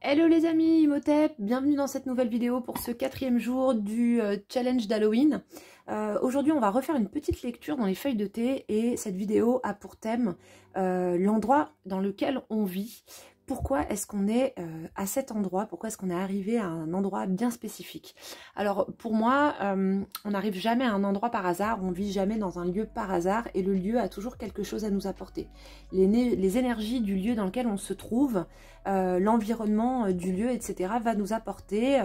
Hello les amis, Imhotep, bienvenue dans cette nouvelle vidéo pour ce 4e jour du challenge d'Halloween. Aujourd'hui on va refaire une petite lecture dans les feuilles de thé et cette vidéo a pour thème l'endroit dans lequel on vit. Pourquoi est-ce qu'on est à cet endroit? Pourquoi est-ce qu'on est arrivé à un endroit bien spécifique? Alors pour moi, on n'arrive jamais à un endroit par hasard, on ne vit jamais dans un lieu par hasard et le lieu a toujours quelque chose à nous apporter. Les énergies du lieu dans lequel on se trouve, l'environnement du lieu, etc. va nous apporter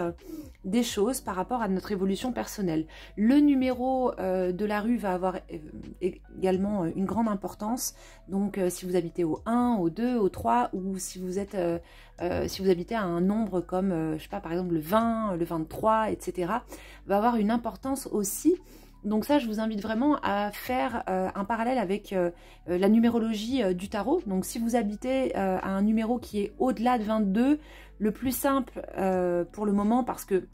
des choses par rapport à notre évolution personnelle. Le numéro de la rue va avoir également une grande importance, donc si vous habitez au 1, au 2, au 3 ou si vous êtes si vous habitez à un nombre comme je sais pas, par exemple le 20, le 23, etc. va avoir une importance aussi. Donc ça, je vous invite vraiment à faire un parallèle avec la numérologie du tarot. Donc si vous habitez à un numéro qui est au-delà de 22, le plus simple pour le moment, parce que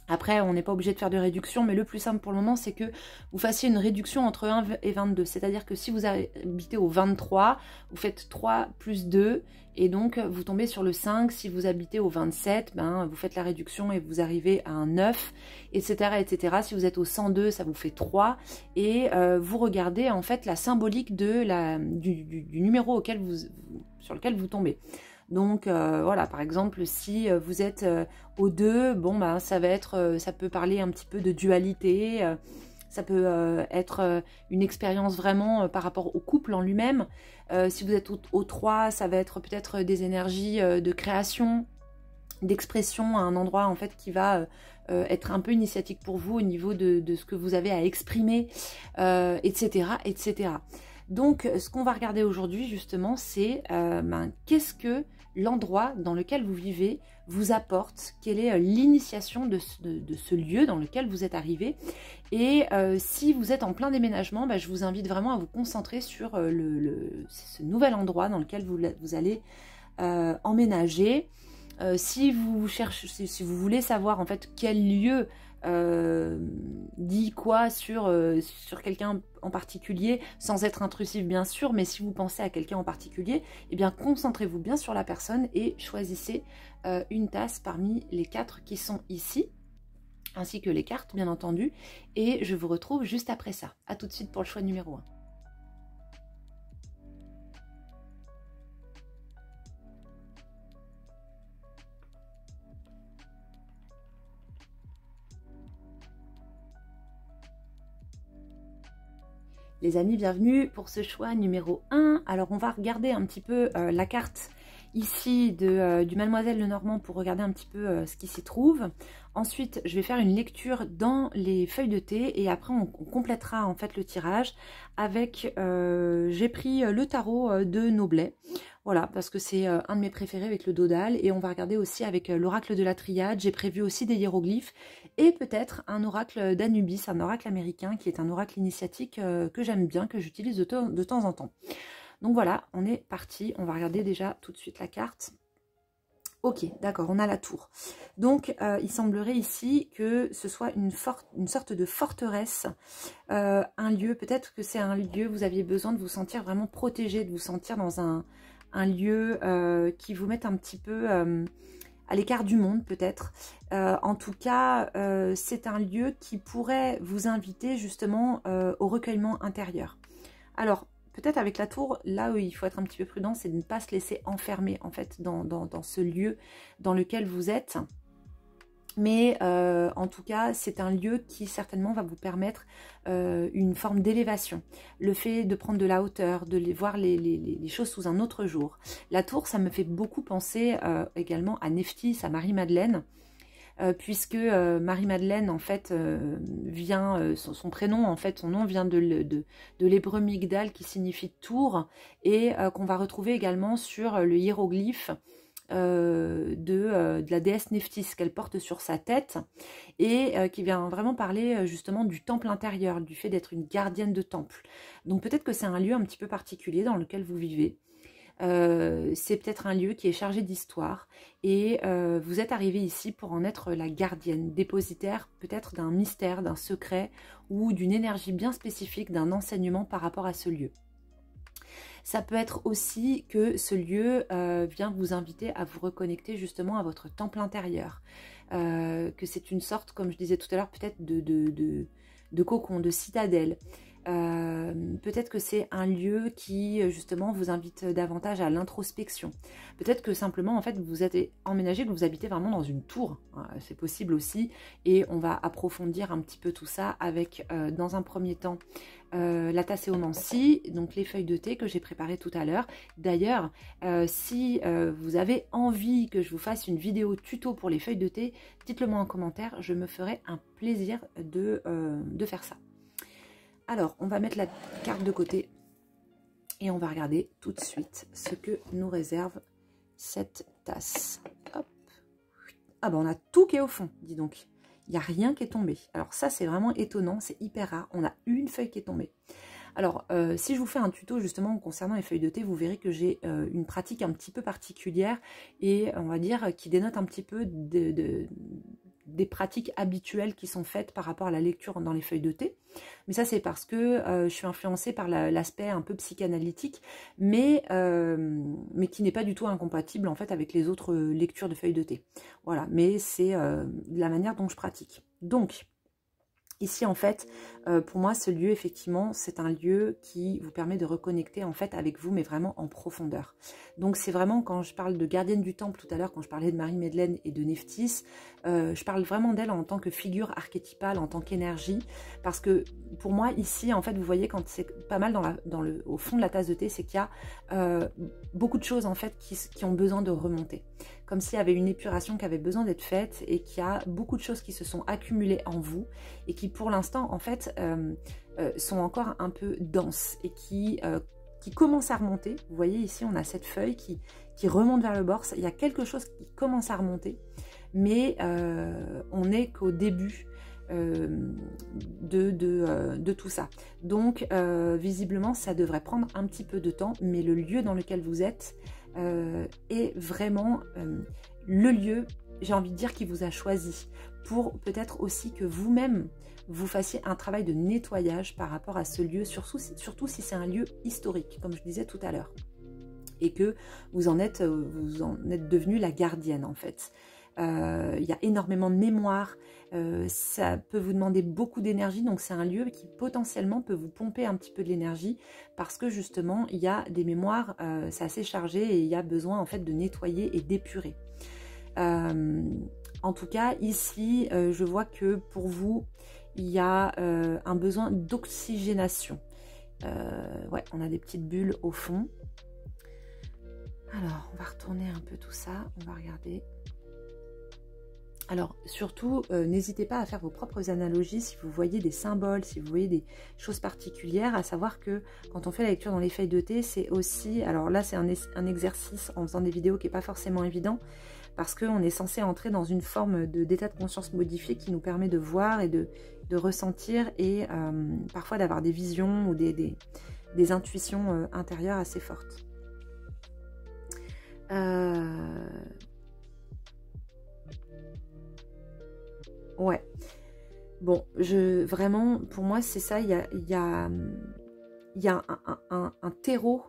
après, on n'est pas obligé de faire de réduction, mais le plus simple pour le moment, c'est que vous fassiez une réduction entre 1 et 22. C'est-à-dire que si vous habitez au 23, vous faites 3 plus 2, et donc vous tombez sur le 5. Si vous habitez au 27, ben, vous faites la réduction et vous arrivez à un 9, etc. etc. Si vous êtes au 102, ça vous fait 3. Et vous regardez en fait la symbolique de du numéro sur lequel vous tombez. Donc voilà, par exemple, si vous êtes au 2, bon bah ça va être, ça peut parler un petit peu de dualité, ça peut être une expérience vraiment par rapport au couple en lui-même. Si vous êtes au 3, ça va être peut-être des énergies de création, d'expression à un endroit en fait qui va être un peu initiatique pour vous au niveau de ce que vous avez à exprimer, etc., etc. Donc ce qu'on va regarder aujourd'hui justement, c'est qu'est-ce que l'endroit dans lequel vous vivez vous apporte, quelle est l'initiation de ce lieu dans lequel vous êtes arrivé. Et si vous êtes en plein déménagement, je vous invite vraiment à vous concentrer sur ce nouvel endroit dans lequel vous allez emménager. Si vous voulez savoir en fait quel lieu dit quoi sur quelqu'un en particulier, sans être intrusif bien sûr, mais si vous pensez à quelqu'un en particulier, eh bien concentrez-vous bien sur la personne et choisissez une tasse parmi les 4 qui sont ici, ainsi que les cartes bien entendu, et je vous retrouve juste après ça. A tout de suite pour le choix numéro 1. Les amis, bienvenue pour ce choix numéro 1. Alors on va regarder un petit peu la carte ici du Mademoiselle Lenormand pour regarder un petit peu ce qui s'y trouve. Ensuite, je vais faire une lecture dans les feuilles de thé et après on complétera en fait le tirage avec, j'ai pris le tarot de Noblet. Voilà, parce que c'est un de mes préférés avec le Dodal. Et on va regarder aussi avec l'oracle de la Triade. J'ai prévu aussi des hiéroglyphes. Et peut-être un oracle d'Anubis, un oracle américain qui est un oracle initiatique que j'aime bien, que j'utilise de temps en temps. Donc voilà, on est parti. On va regarder déjà tout de suite la carte. Ok, d'accord, on a la tour. Donc, il semblerait ici que ce soit une sorte de forteresse, un lieu, peut-être que c'est un lieu, vous aviez besoin de vous sentir vraiment protégé, de vous sentir dans un lieu qui vous mette un petit peu à l'écart du monde peut-être. En tout cas, c'est un lieu qui pourrait vous inviter justement au recueillement intérieur. Alors, peut-être avec la tour, là où il faut être un petit peu prudent, c'est de ne pas se laisser enfermer en fait dans ce lieu dans lequel vous êtes. Mais en tout cas, c'est un lieu qui certainement va vous permettre une forme d'élévation. Le fait de prendre de la hauteur, de voir les choses sous un autre jour. La tour, ça me fait beaucoup penser également à Nephthys, à Marie-Madeleine. Puisque Marie-Madeleine, en fait, vient, son prénom, en fait, son nom vient de l'hébreu Migdal, qui signifie tour, et qu'on va retrouver également sur le hiéroglyphe de la déesse Nephthys qu'elle porte sur sa tête, et qui vient vraiment parler justement du temple intérieur, du fait d'être une gardienne de temple. Donc peut-être que c'est un lieu un petit peu particulier dans lequel vous vivez. C'est peut-être un lieu qui est chargé d'histoire et vous êtes arrivé ici pour en être la gardienne, dépositaire peut-être d'un mystère, d'un secret ou d'une énergie bien spécifique, d'un enseignement par rapport à ce lieu. Ça peut être aussi que ce lieu vient vous inviter à vous reconnecter justement à votre temple intérieur. Que c'est une sorte, comme je disais tout à l'heure, peut-être de cocon, de citadelle. Peut-être que c'est un lieu qui justement vous invite davantage à l'introspection. Peut-être que simplement en fait vous êtes emménagé, que vous habitez vraiment dans une tour, c'est possible aussi, et on va approfondir un petit peu tout ça avec dans un premier temps la tasséomancie, donc les feuilles de thé que j'ai préparées tout à l'heure. D'ailleurs, si vous avez envie que je vous fasse une vidéo tuto pour les feuilles de thé, dites-le moi en commentaire, je me ferai un plaisir de faire ça. Alors, on va mettre la carte de côté et on va regarder tout de suite ce que nous réserve cette tasse. Hop. Ah ben, on a tout qui est au fond, dis donc. Il n'y a rien qui est tombé. Alors ça, c'est vraiment étonnant, c'est hyper rare. On a une feuille qui est tombée. Alors, si je vous fais un tuto justement concernant les feuilles de thé, vous verrez que j'ai une pratique un petit peu particulière et on va dire qui dénote un petit peu des pratiques habituelles qui sont faites par rapport à la lecture dans les feuilles de thé. Mais ça, c'est parce que je suis influencée par l'aspect un peu psychanalytique, mais qui n'est pas du tout incompatible en fait avec les autres lectures de feuilles de thé. Voilà, mais c'est la manière dont je pratique. Donc, ici, en fait, pour moi, ce lieu, effectivement, c'est un lieu qui vous permet de reconnecter, en fait, avec vous, mais vraiment en profondeur. Donc, c'est vraiment, quand je parle de gardienne du temple tout à l'heure, quand je parlais de Marie-Madeleine et de Nephthys, je parle vraiment d'elle en tant que figure archétypale, en tant qu'énergie, parce que, pour moi, ici, en fait, vous voyez, quand c'est pas mal au fond de la tasse de thé, c'est qu'il y a beaucoup de choses, en fait, qui ont besoin de remonter. Comme s'il y avait une épuration qui avait besoin d'être faite et qu'il y a beaucoup de choses qui se sont accumulées en vous et qui pour l'instant en fait sont encore un peu denses et qui commencent à remonter. Vous voyez ici on a cette feuille qui remonte vers le bord, il y a quelque chose qui commence à remonter, mais on n'est qu'au début de tout ça. Donc visiblement ça devrait prendre un petit peu de temps, mais le lieu dans lequel vous êtes est vraiment le lieu, j'ai envie de dire, qui vous a choisi pour peut-être aussi que vous-même vous fassiez un travail de nettoyage par rapport à ce lieu, surtout si c'est un lieu historique, comme je disais tout à l'heure, et que vous en êtes devenue la gardienne en fait. Il y a énormément de mémoire, ça peut vous demander beaucoup d'énergie, donc c'est un lieu qui potentiellement peut vous pomper un petit peu de l'énergie parce que justement il y a des mémoires, c'est assez chargé et il y a besoin en fait de nettoyer et d'épurer. En tout cas ici je vois que pour vous il y a un besoin d'oxygénation. Ouais, on a des petites bulles au fond. Alors on va retourner un peu tout ça, on va regarder. Alors surtout, n'hésitez pas à faire vos propres analogies si vous voyez des symboles, si vous voyez des choses particulières, à savoir que quand on fait la lecture dans les feuilles de thé, c'est aussi, alors là c'est un exercice en faisant des vidéos qui n'est pas forcément évident, parce qu'on est censé entrer dans une forme d'état de conscience modifié qui nous permet de voir et de ressentir et parfois d'avoir des visions ou des intuitions intérieures assez fortes. Ouais, bon, vraiment, pour moi, c'est ça, il y a un terreau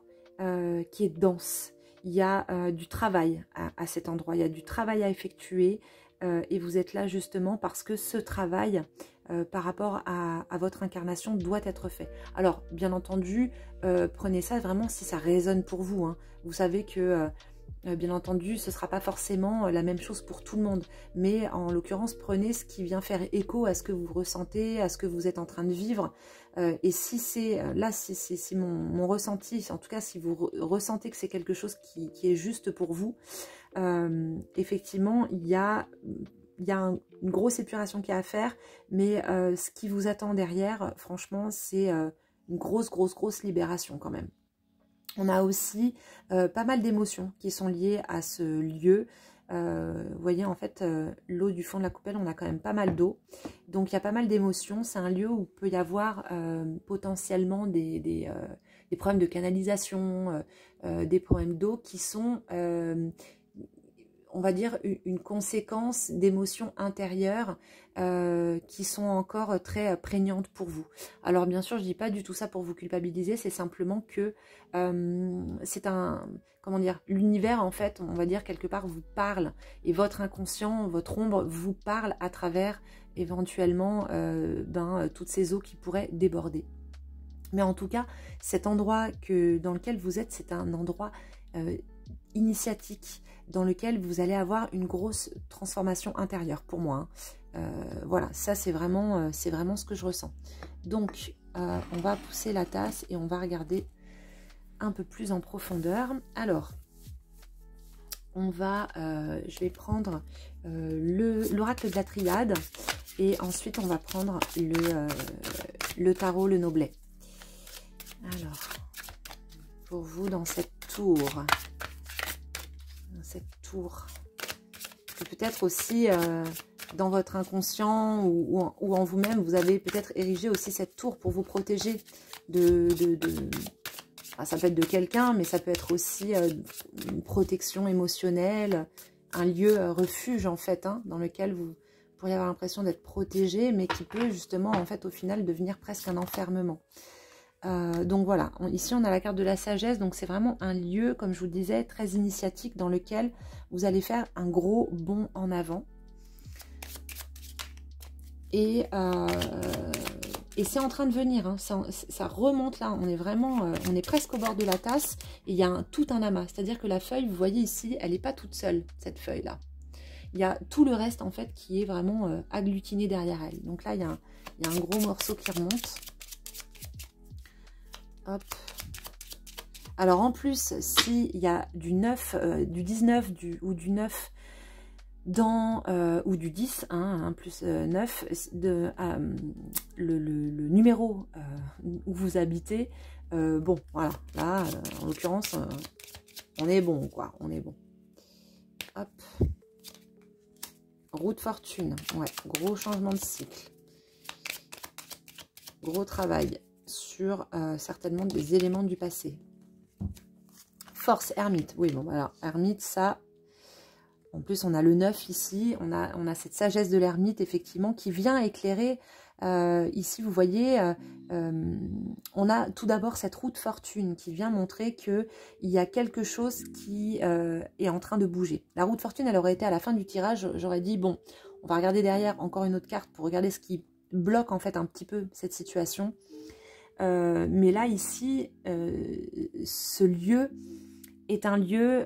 qui est dense. Il y a du travail à cet endroit, il y a du travail à effectuer et vous êtes là justement parce que ce travail par rapport à votre incarnation doit être fait. Alors, bien entendu, prenez ça vraiment si ça résonne pour vous, hein. Vous savez que... bien entendu, ce ne sera pas forcément la même chose pour tout le monde, mais en l'occurrence, prenez ce qui vient faire écho à ce que vous ressentez, à ce que vous êtes en train de vivre. Et si c'est là, c'est mon ressenti, en tout cas, si vous ressentez que c'est quelque chose qui est juste pour vous, effectivement, il y a une grosse épuration qui est à faire, mais ce qui vous attend derrière, franchement, c'est une grosse libération quand même. On a aussi pas mal d'émotions qui sont liées à ce lieu. Vous voyez, en fait, l'eau du fond de la coupelle, on a quand même pas mal d'eau. Donc, il y a pas mal d'émotions. C'est un lieu où il peut y avoir potentiellement des problèmes de canalisation, des problèmes d'eau qui sont... on va dire, une conséquence d'émotions intérieures qui sont encore très prégnantes pour vous. Alors bien sûr, je dis pas du tout ça pour vous culpabiliser, c'est simplement que c'est un, comment dire, l'univers en fait, on va dire quelque part vous parle, et votre inconscient, votre ombre vous parle à travers éventuellement toutes ces eaux qui pourraient déborder. Mais en tout cas, cet endroit dans lequel vous êtes, c'est un endroit initiatique, dans lequel vous allez avoir une grosse transformation intérieure pour moi. Voilà, ça c'est vraiment ce que je ressens. Donc, on va pousser la tasse et on va regarder un peu plus en profondeur. Alors, je vais prendre l'oracle de la triade et ensuite on va prendre le tarot, le Noblet. Alors, pour vous dans cette tour, que peut-être aussi dans votre inconscient ou en vous-même, vous avez peut-être érigé aussi cette tour pour vous protéger ça peut être de quelqu'un, mais ça peut être aussi une protection émotionnelle, un lieu refuge en fait, dans lequel vous pourriez avoir l'impression d'être protégé, mais qui peut justement en fait au final devenir presque un enfermement. Donc voilà, ici on a la carte de la sagesse, donc c'est vraiment un lieu, comme je vous le disais, très initiatique dans lequel vous allez faire un gros bond en avant. Et c'est en train de venir, ça remonte là, on est vraiment, on est presque au bord de la tasse, et il y a tout un amas, c'est-à-dire que la feuille, vous voyez ici, elle n'est pas toute seule, cette feuille-là. Il y a tout le reste en fait qui est vraiment agglutiné derrière elle. Donc là, il y a un gros morceau qui remonte. Hop. Alors en plus, s'il y a du 9, du 19 ou du 9 ou du 10, plus 9, le numéro où vous habitez, bon, voilà, là, en l'occurrence, on est bon, quoi, on est bon. Hop. Roue de fortune, ouais, gros changement de cycle. Gros travail sur certainement des éléments du passé. Force, ermite. Oui, bon, voilà, ermite, ça. En plus, on a le 9 ici. On a cette sagesse de l'ermite, effectivement, qui vient éclairer. Ici, vous voyez, on a tout d'abord cette roue de fortune qui vient montrer qu'il y a quelque chose qui est en train de bouger. La roue de fortune, elle aurait été à la fin du tirage. J'aurais dit, bon, on va regarder derrière encore une autre carte pour regarder ce qui bloque en fait un petit peu cette situation. Mais là, ici, ce lieu est un lieu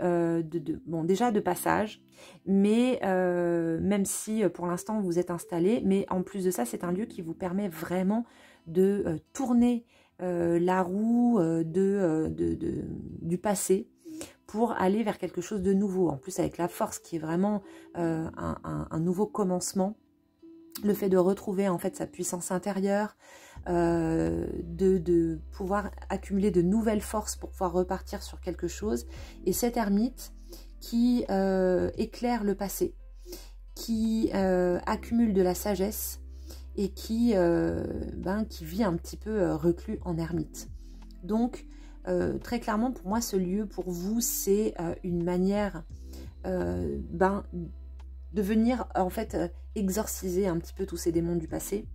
bon, déjà de passage, mais même si pour l'instant vous êtes installé, mais en plus de ça, c'est un lieu qui vous permet vraiment de tourner la roue du passé pour aller vers quelque chose de nouveau. En plus, avec la force qui est vraiment un nouveau commencement, le fait de retrouver en fait sa puissance intérieure, de pouvoir accumuler de nouvelles forces pour pouvoir repartir sur quelque chose. Et cet ermite qui éclaire le passé, qui accumule de la sagesse et qui vit un petit peu reclus en ermite. Donc, très clairement, pour moi, ce lieu, pour vous, c'est une manière de venir en fait exorciser un petit peu tous ces démons du passé,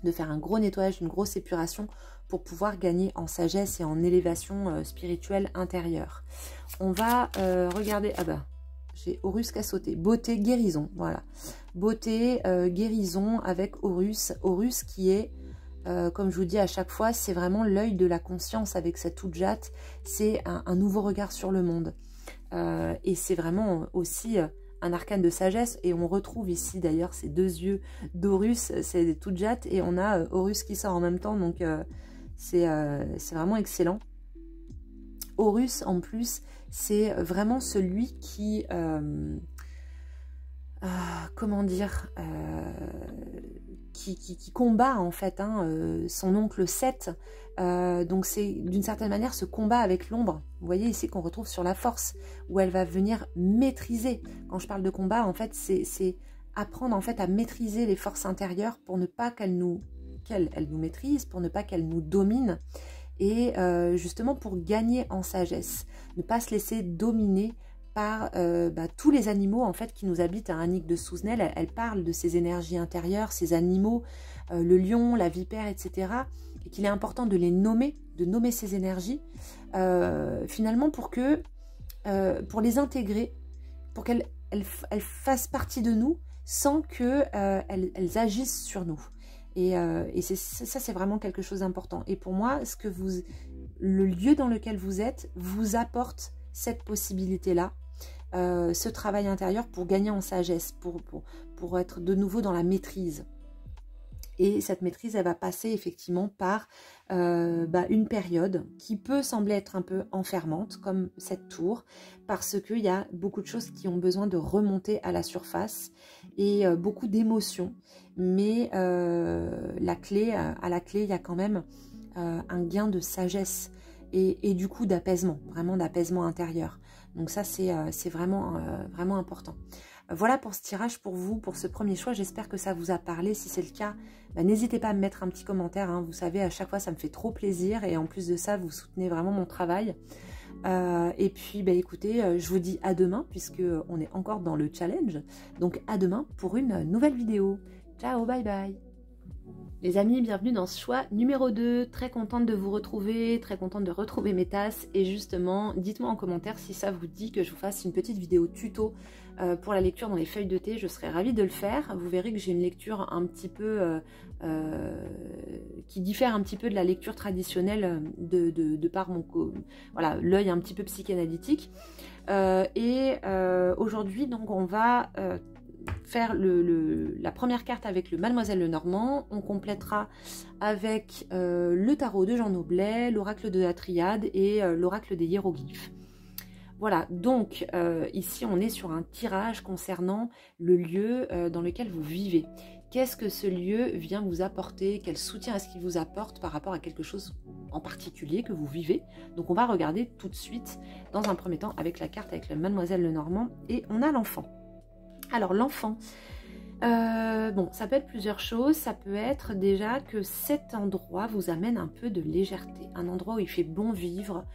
de faire un gros nettoyage, une grosse épuration pour pouvoir gagner en sagesse et en élévation spirituelle intérieure. On va regarder, j'ai Horus qui a sauté, beauté, guérison, voilà. Beauté, guérison avec Horus, Horus qui est, comme je vous dis à chaque fois, c'est vraiment l'œil de la conscience avec cette Oudjat, c'est un nouveau regard sur le monde. Et c'est vraiment aussi un arcane de sagesse, et on retrouve ici d'ailleurs ces deux yeux d'Horus, c'est des Oudjat, et on a Horus qui sort en même temps, donc c'est vraiment excellent. Horus en plus, c'est vraiment celui qui, comment dire, qui combat en fait son oncle Seth. Donc c'est d'une certaine manière ce combat avec l'ombre. Vous voyez ici qu'on retrouve sur la force, où elle va venir maîtriser. Quand je parle de combat, en fait, c'est apprendre en fait à maîtriser les forces intérieures pour ne pas qu'elles nous maîtrisent, pour ne pas qu'elles nous dominent, et justement pour gagner en sagesse, ne pas se laisser dominer par tous les animaux en fait qui nous habitent à Annick de Souzenel. Elle parle de ces énergies intérieures, ces animaux, le lion, la vipère, etc. Et qu'il est important de les nommer, de nommer ces énergies, finalement pour les intégrer, pour qu'elles fassent partie de nous sans qu'elles agissent sur nous. Et ça, c'est vraiment quelque chose d'important. Et pour moi, le lieu dans lequel vous êtes vous apporte cette possibilité-là, ce travail intérieur pour gagner en sagesse, pour être de nouveau dans la maîtrise. Et cette maîtrise, elle va passer effectivement par une période qui peut sembler être un peu enfermante, comme cette tour, parce qu'il y a beaucoup de choses qui ont besoin de remonter à la surface et beaucoup d'émotions. Mais à la clé, il y a quand même un gain de sagesse et du coup d'apaisement, vraiment d'apaisement intérieur. Donc ça, c'est vraiment, vraiment important. Voilà pour ce tirage pour vous, pour ce premier choix. J'espère que ça vous a parlé. Si c'est le cas, n'hésitez pas à me mettre un petit commentaire. Hein. Vous savez, à chaque fois, ça me fait trop plaisir. Et en plus de ça, vous soutenez vraiment mon travail. Et puis, écoutez, je vous dis à demain, puisqu'on est encore dans le challenge. Donc, à demain pour une nouvelle vidéo. Ciao, bye bye. Les amis, bienvenue dans ce choix numéro 2. Très contente de vous retrouver, très contente de retrouver mes tasses. Et justement, dites-moi en commentaire si ça vous dit que je vous fasse une petite vidéo tuto pour la lecture dans les feuilles de thé. Je serais ravie de le faire. Vous verrez que j'ai une lecture un petit peu qui diffère un petit peu de la lecture traditionnelle de par l'œil un petit peu psychanalytique. Aujourd'hui, donc, on va faire la première carte avec le Mademoiselle Lenormand. On complétera avec le tarot de Jean Noblet, l'oracle de la Triade et l'oracle des hiéroglyphes. Voilà, donc ici on est sur un tirage concernant le lieu dans lequel vous vivez. Qu'est-ce que ce lieu vient vous apporter? Quel soutien est-ce qu'il vous apporte par rapport à quelque chose en particulier que vous vivez? Donc on va regarder tout de suite, dans un premier temps, avec la carte avec le Mademoiselle Lenormand, et on a l'enfant. Alors l'enfant, ça peut être plusieurs choses. Ça peut être déjà que cet endroit vous amène un peu de légèreté, un endroit où il fait bon vivre,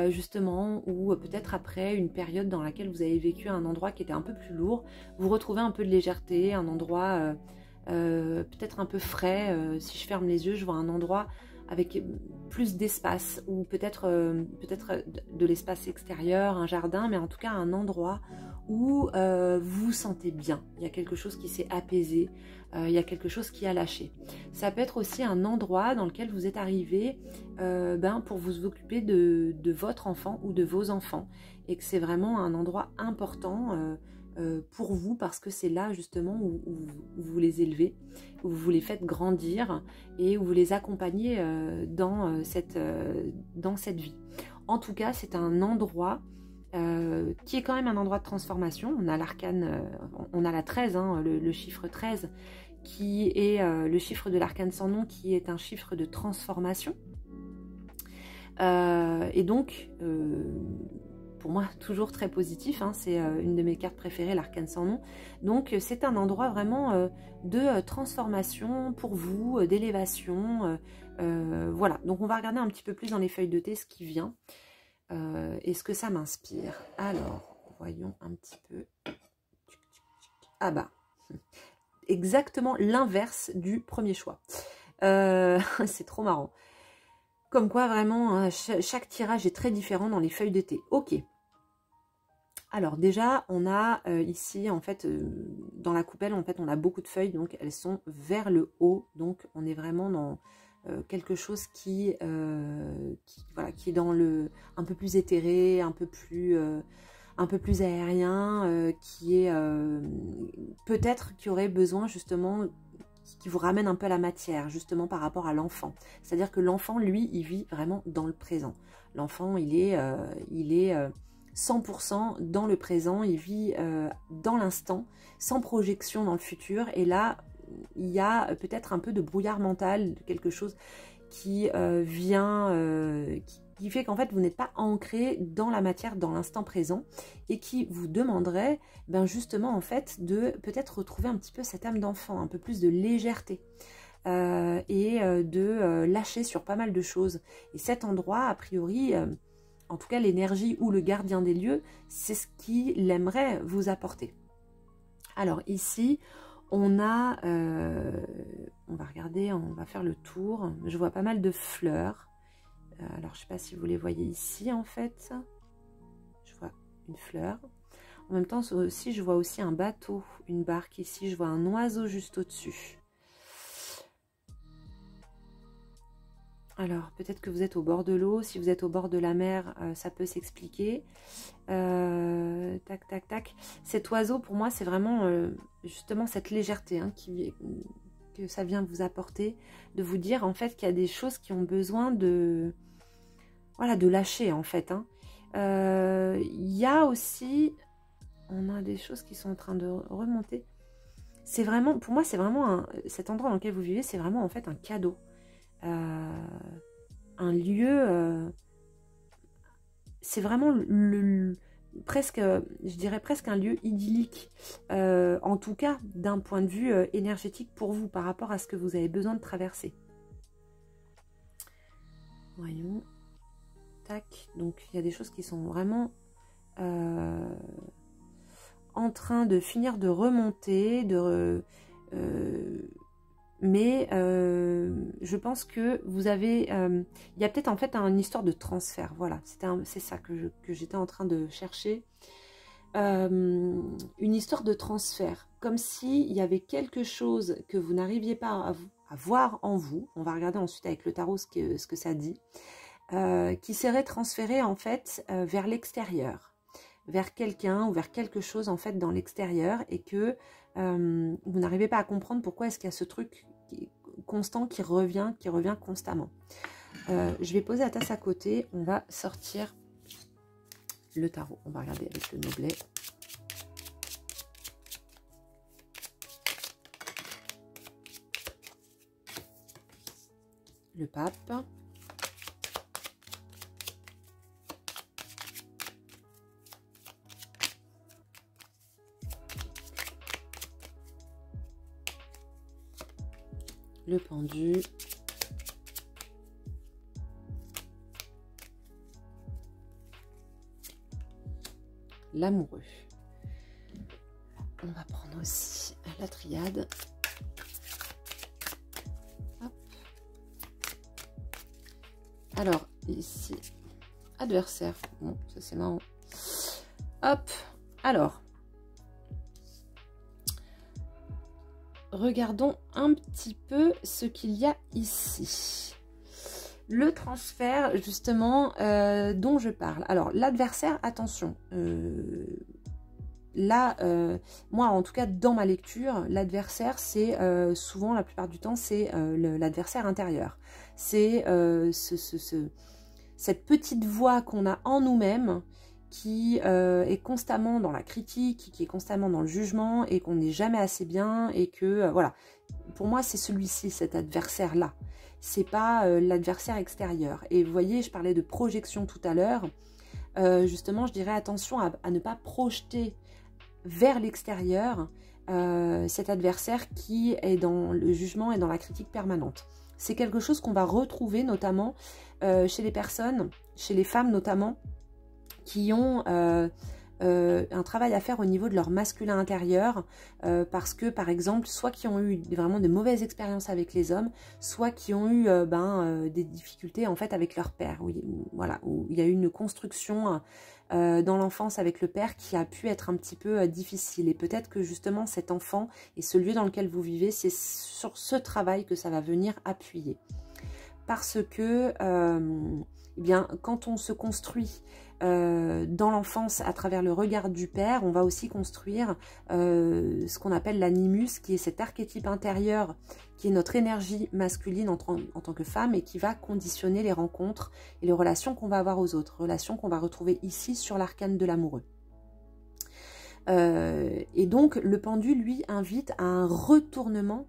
justement, ou peut-être après une période dans laquelle vous avez vécu un endroit qui était un peu plus lourd, vous retrouvez un peu de légèreté, un endroit peut-être un peu frais. Si je ferme les yeux, je vois un endroit avec plus d'espace, ou peut-être de l'espace extérieur, un jardin, mais en tout cas un endroit où vous vous sentez bien. Il y a quelque chose qui s'est apaisé, il y a quelque chose qui a lâché. Ça peut être aussi un endroit dans lequel vous êtes arrivé pour vous occuper de votre enfant ou de vos enfants, et que c'est vraiment un endroit important pour vous, parce que c'est là justement où vous les élevez, où vous les faites grandir et où vous les accompagnez dans cette vie. En tout cas, c'est un endroit qui est quand même un endroit de transformation. On a l'arcane, on a la 13, hein, le chiffre 13, qui est le chiffre de l'arcane sans nom, qui est un chiffre de transformation. Et donc, pour moi, toujours très positif, hein, c'est une de mes cartes préférées, l'arcane sans nom. Donc, c'est un endroit vraiment de transformation pour vous, d'élévation. Voilà, donc on va regarder un petit peu plus dans les feuilles de thé ce qui vient. Et ce que ça m'inspire. Alors, voyons un petit peu. Ah bah, exactement l'inverse du premier choix. C'est trop marrant. Comme quoi, vraiment, hein, chaque tirage est très différent dans les feuilles de thé. Ok. Alors déjà, on a ici, en fait, dans la coupelle, en fait, on a beaucoup de feuilles, donc elles sont vers le haut. Donc, on est vraiment dans quelque chose qui est dans le un peu plus éthéré, un peu plus aérien, qui est peut-être qui aurait besoin justement, qui vous ramène un peu à la matière, justement par rapport à l'enfant. C'est-à-dire que l'enfant, lui, il vit vraiment dans le présent. L'enfant, il est 100% dans le présent, il vit dans l'instant, sans projection dans le futur. Et là, il y a peut-être un peu de brouillard mental, quelque chose qui qui fait qu'en fait vous n'êtes pas ancré dans la matière, dans l'instant présent, et qui vous demanderait justement en fait de peut-être retrouver un petit peu cette âme d'enfant, un peu plus de légèreté et de lâcher sur pas mal de choses. Et cet endroit, a priori, en tout cas l'énergie ou le gardien des lieux, c'est ce qu'il aimerait vous apporter. Alors ici, on a, on va regarder, on va faire le tour. Je vois pas mal de fleurs. Alors je ne sais pas si vous les voyez ici en fait. Je vois une fleur. En même temps aussi, je vois aussi un bateau, une barque ici. Je vois un oiseau juste au-dessus. Alors, peut-être que vous êtes au bord de l'eau. Si vous êtes au bord de la mer, ça peut s'expliquer. Tac, tac, tac. Cet oiseau, pour moi, c'est vraiment justement cette légèreté hein, que ça vient vous apporter. De vous dire, en fait, qu'il y a des choses qui ont besoin de... Voilà, de lâcher, en fait. Hein. Il y a aussi... On a des choses qui sont en train de remonter. C'est vraiment... Pour moi, c'est vraiment... cet endroit dans lequel vous vivez, c'est vraiment, en fait, un cadeau. Un lieu, c'est vraiment presque, je dirais presque un lieu idyllique, en tout cas d'un point de vue énergétique pour vous par rapport à ce que vous avez besoin de traverser. Voyons, tac, donc il y a des choses qui sont vraiment en train de finir de remonter, mais je pense que vous avez... il y a peut-être en fait une histoire de transfert. Voilà, c'est ça que j'étais en train de chercher. Une histoire de transfert. Comme s'il y avait quelque chose que vous n'arriviez pas à voir en vous. On va regarder ensuite avec le tarot ce que ça dit. Qui serait transféré en fait vers l'extérieur. Vers quelqu'un ou vers quelque chose en fait dans l'extérieur. Et que vous n'arrivez pas à comprendre pourquoi est-ce qu'il y a ce truc constant qui revient constamment. Je vais poser la tasse à côté, on va sortir le tarot, on va regarder avec le Noblet. Le pape. Le pendu, l'amoureux. On va prendre aussi la triade. Hop. Alors, ici, adversaire. Bon, ça c'est marrant. Hop, alors. Regardons un petit peu ce qu'il y a ici. Le transfert, justement, dont je parle. Alors, l'adversaire, attention. Là, moi, en tout cas, dans ma lecture, l'adversaire, c'est souvent, la plupart du temps, c'est l'adversaire intérieur. C'est cette petite voix qu'on a en nous-mêmes, qui est constamment dans la critique, qui est constamment dans le jugement et qu'on n'est jamais assez bien et que, voilà, pour moi c'est celui-ci, cet adversaire-là. C'est pas l'adversaire extérieur. Et vous voyez, je parlais de projection tout à l'heure, justement je dirais attention à ne pas projeter vers l'extérieur cet adversaire qui est dans le jugement et dans la critique permanente. C'est quelque chose qu'on va retrouver notamment chez les personnes, chez les femmes notamment, qui ont un travail à faire au niveau de leur masculin intérieur, parce que par exemple, soit qui ont eu vraiment de mauvaises expériences avec les hommes, soit qui ont eu des difficultés en fait avec leur père, voilà, où il y a eu une construction dans l'enfance avec le père qui a pu être un petit peu difficile. Et peut-être que justement cet enfant et ce lieu dans lequel vous vivez, c'est sur ce travail que ça va venir appuyer. Parce que eh bien, quand on se construit dans l'enfance à travers le regard du père, on va aussi construire ce qu'on appelle l'animus, qui est cet archétype intérieur, qui est notre énergie masculine en tant que femme et qui va conditionner les rencontres et les relations qu'on va avoir aux autres, relations qu'on va retrouver ici sur l'arcane de l'amoureux. Et donc le pendu, lui, invite à un retournement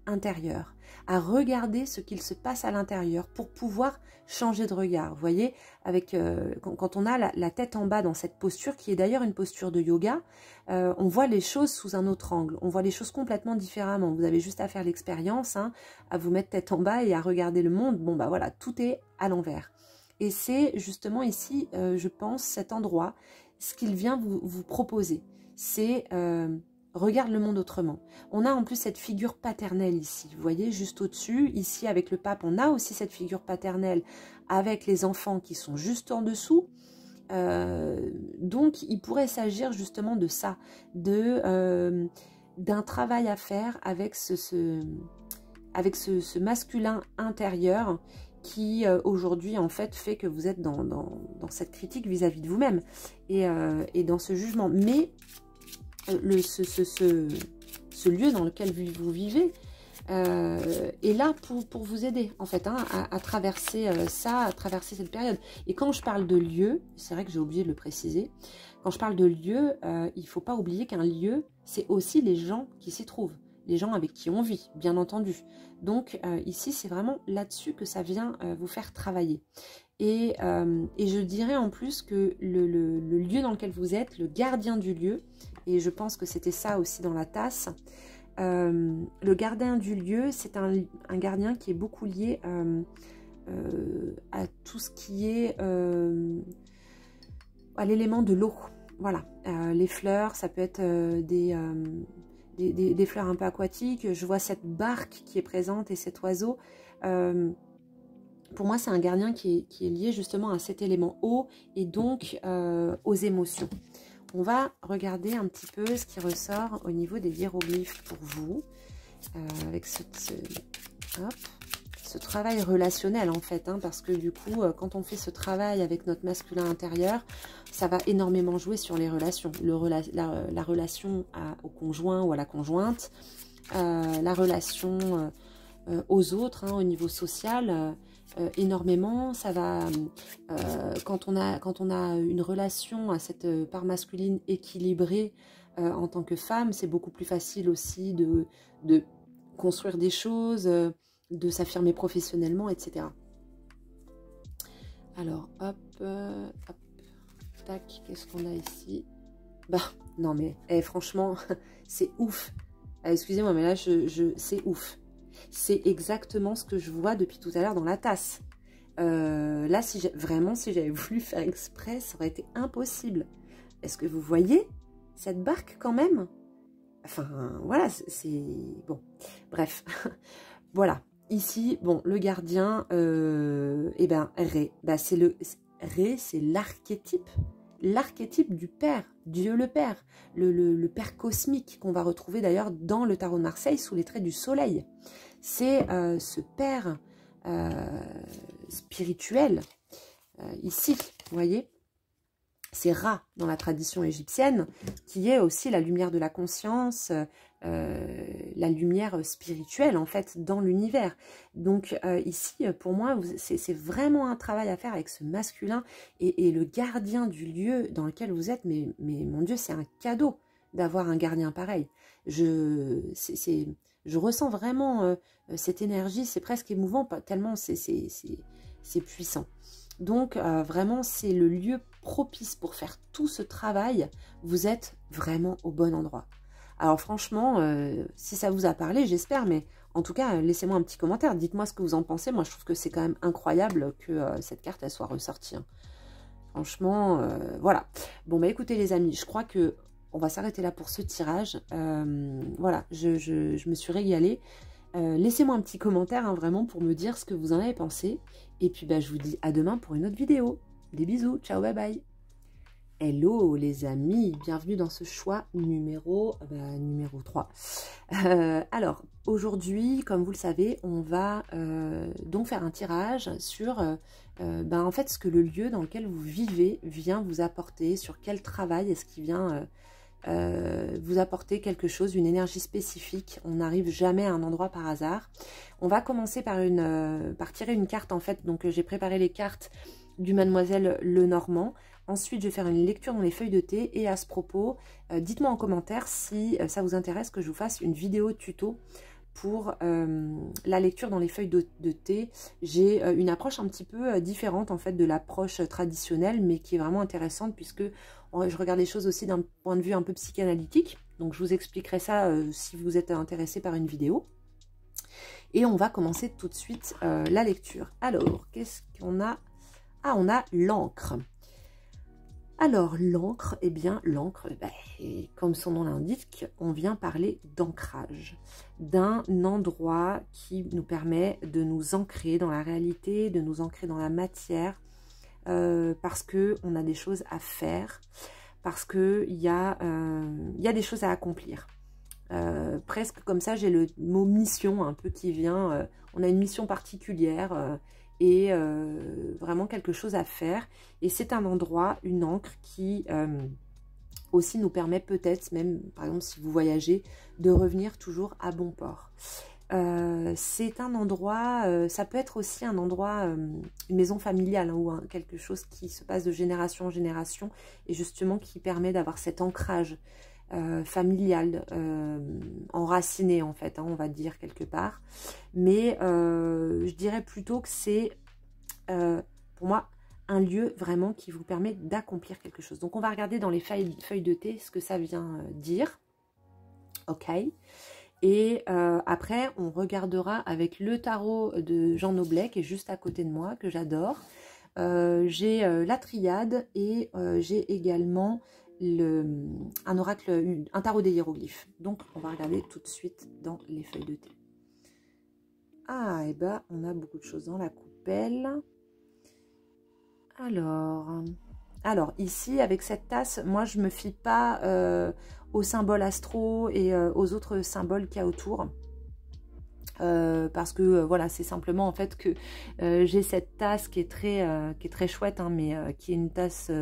intérieur, à regarder ce qu'il se passe à l'intérieur pour pouvoir changer de regard. Vous voyez, avec quand on a la tête en bas dans cette posture, qui est d'ailleurs une posture de yoga, on voit les choses sous un autre angle, on voit les choses complètement différemment. Vous avez juste à faire l'expérience, hein, à vous mettre tête en bas et à regarder le monde. Bon bah voilà, tout est à l'envers. Et c'est justement ici, je pense, cet endroit, ce qu'il vient vous proposer. C'est regarde le monde autrement. On a en plus cette figure paternelle ici, vous voyez, juste au-dessus. Ici, avec le pape, on a aussi cette figure paternelle avec les enfants qui sont juste en dessous. Donc, il pourrait s'agir justement de ça, d'un travail à faire avec ce masculin intérieur qui aujourd'hui en fait que vous êtes dans cette critique vis-à-vis de vous-même et dans ce jugement. Mais ce lieu dans lequel vous vivez est là pour vous aider en fait, hein, à traverser ça, à traverser cette période. Et quand je parle de lieu, c'est vrai que j'ai oublié de le préciser, quand je parle de lieu, il ne faut pas oublier qu'un lieu, c'est aussi les gens qui s'y trouvent, les gens avec qui on vit, bien entendu. Donc ici, c'est vraiment là-dessus que ça vient vous faire travailler. Et je dirais en plus que le lieu dans lequel vous êtes, le gardien du lieu, et je pense que c'était ça aussi dans la tasse, le gardien du lieu, c'est un gardien qui est beaucoup lié à tout ce qui est à l'élément de l'eau. Voilà, les fleurs, ça peut être des fleurs un peu aquatiques. Je vois cette barque qui est présente et cet oiseau. Pour moi, c'est un gardien qui est lié justement à cet élément eau et donc aux émotions. On va regarder un petit peu ce qui ressort au niveau des hiéroglyphes pour vous, avec ce travail relationnel en fait, hein, parce que du coup, quand on fait ce travail avec notre masculin intérieur, ça va énormément jouer sur les relations. La relation au conjoint ou à la conjointe, la relation aux autres, hein, au niveau social, énormément. Ça va quand on a une relation à cette part masculine équilibrée en tant que femme, c'est beaucoup plus facile aussi de construire des choses, de s'affirmer professionnellement, etc. Alors hop, hop, tac, qu'est-ce qu'on a ici? Bah non mais franchement c'est ouf. Excusez-moi mais là c'est ouf. C'est exactement ce que je vois depuis tout à l'heure dans la tasse. Là, si j'avais voulu faire exprès, ça aurait été impossible. Est-ce que vous voyez cette barque quand même? Enfin, voilà, c'est... Bon, bref. Voilà. Ici, bon, le gardien, eh ben, Ré. Bah, Ré, c'est l'archétype du Père, Dieu le Père, le Père cosmique qu'on va retrouver d'ailleurs dans le tarot de Marseille sous les traits du soleil. C'est ce Père spirituel, ici, vous voyez, c'est Ra dans la tradition égyptienne, qui est aussi la lumière de la conscience, la lumière spirituelle en fait dans l'univers. Donc ici, pour moi, c'est vraiment un travail à faire avec ce masculin et le gardien du lieu dans lequel vous êtes, mais mon Dieu, c'est un cadeau d'avoir un gardien pareil. Je ressens vraiment cette énergie, c'est presque émouvant, tellement c'est puissant. Donc vraiment, c'est le lieu propice pour faire tout ce travail. Vous êtes vraiment au bon endroit. Alors franchement, si ça vous a parlé, j'espère, mais en tout cas, laissez-moi un petit commentaire. Dites-moi ce que vous en pensez. Moi, je trouve que c'est quand même incroyable que cette carte, elle soit ressortie. Hein. Franchement, voilà. Bon, bah écoutez les amis, je crois que on va s'arrêter là pour ce tirage. Voilà, je me suis régalée. Laissez-moi un petit commentaire, hein, vraiment, pour me dire ce que vous en avez pensé. Et puis, bah, je vous dis à demain pour une autre vidéo. Des bisous, ciao, bye bye. Hello les amis, bienvenue dans ce choix numéro 3. Alors, aujourd'hui, comme vous le savez, on va donc faire un tirage sur en fait, ce que le lieu dans lequel vous vivez vient vous apporter, sur quel travail est-ce qu'il vient vous apporter quelque chose, une énergie spécifique. On n'arrive jamais à un endroit par hasard. On va commencer par tirer une carte en fait. Donc j'ai préparé les cartes du Mademoiselle Lenormand. Ensuite, je vais faire une lecture dans les feuilles de thé. Et à ce propos, dites-moi en commentaire si ça vous intéresse que je vous fasse une vidéo tuto pour la lecture dans les feuilles de thé. J'ai une approche un petit peu différente en fait de l'approche traditionnelle, mais qui est vraiment intéressante puisque je regarde les choses aussi d'un point de vue un peu psychanalytique. Donc je vous expliquerai ça si vous êtes intéressé par une vidéo. Et on va commencer tout de suite la lecture. Alors, qu'est-ce qu'on a Ah, on a l'encre. Alors, l'encre, eh bien, l'encre, comme son nom l'indique, on vient parler d'ancrage, d'un endroit qui nous permet de nous ancrer dans la réalité, de nous ancrer dans la matière, parce qu'on a des choses à faire, parce qu'il y a des choses à accomplir. Presque comme ça, j'ai le mot mission un peu qui vient, on a une mission particulière, et vraiment quelque chose à faire. Et c'est un endroit, une encre qui aussi nous permet peut-être, même par exemple si vous voyagez, de revenir toujours à bon port. C'est un endroit, ça peut être aussi un endroit, une maison familiale, hein, ou quelque chose qui se passe de génération en génération et justement qui permet d'avoir cet ancrage familial, enraciné en fait, hein, on va dire quelque part. Mais je dirais plutôt que c'est pour moi un lieu vraiment qui vous permet d'accomplir quelque chose. Donc on va regarder dans les feuilles de thé ce que ça vient dire. Ok. Et après on regardera avec le tarot de Jean Noblet qui est juste à côté de moi, que j'adore. J'ai la triade et j'ai également un oracle, un tarot des hiéroglyphes. Donc on va regarder tout de suite dans les feuilles de thé. Ah, et ben on a beaucoup de choses dans la coupelle. Alors ici avec cette tasse, moi je me fie pas aux symboles astro et aux autres symboles qu'il y a autour. Parce que voilà, c'est simplement en fait que j'ai cette tasse qui est très chouette, hein, mais qui est une tasse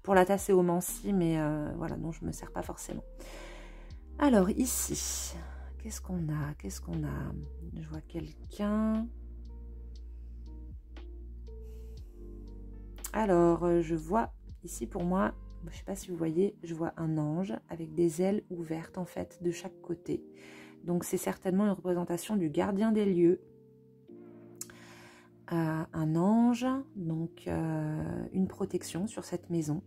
pour la tasséomancie, mais voilà, non, je me sers pas forcément. Alors ici, qu'est-ce qu'on a? Qu'est-ce qu'on a? Je vois quelqu'un. Alors, je vois ici pour moi, je ne sais pas si vous voyez, je vois un ange avec des ailes ouvertes en fait de chaque côté. Donc c'est certainement une représentation du gardien des lieux. Un ange, donc une protection sur cette maison.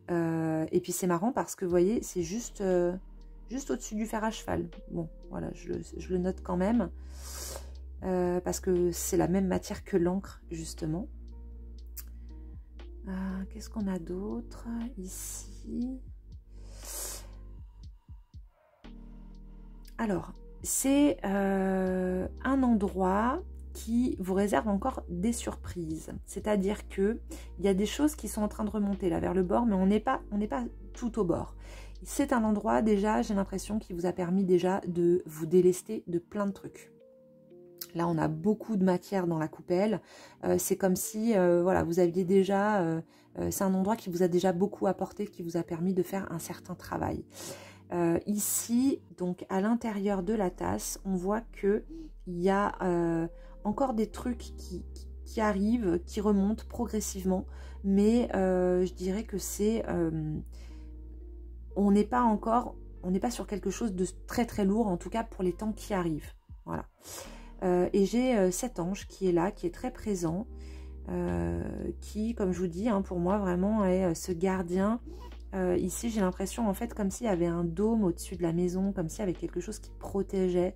Et puis c'est marrant parce que vous voyez, c'est juste au-dessus du fer à cheval. Bon, voilà, je le note quand même. Parce que c'est la même matière que l'encre, justement. Qu'est-ce qu'on a d'autre ici? Alors, c'est un endroit qui vous réserve encore des surprises. C'est-à-dire qu'il y a des choses qui sont en train de remonter là vers le bord, mais on n'est pas tout au bord. C'est un endroit déjà, j'ai l'impression, qui vous a permis déjà de vous délester de plein de trucs. Là, on a beaucoup de matière dans la coupelle. C'est comme si, voilà, vous aviez déjà... c'est un endroit qui vous a déjà beaucoup apporté, qui vous a permis de faire un certain travail. Ici, donc à l'intérieur de la tasse, on voit qu'il y a encore des trucs qui arrivent, qui remontent progressivement. Mais je dirais que c'est... on n'est pas sur quelque chose de très très lourd, en tout cas pour les temps qui arrivent. Voilà. Et j'ai cet ange qui est là, qui est très présent, qui, comme je vous dis, hein, pour moi vraiment est ce gardien. Ici, j'ai l'impression en fait comme s'il y avait un dôme au-dessus de la maison, comme s'il y avait quelque chose qui protégeait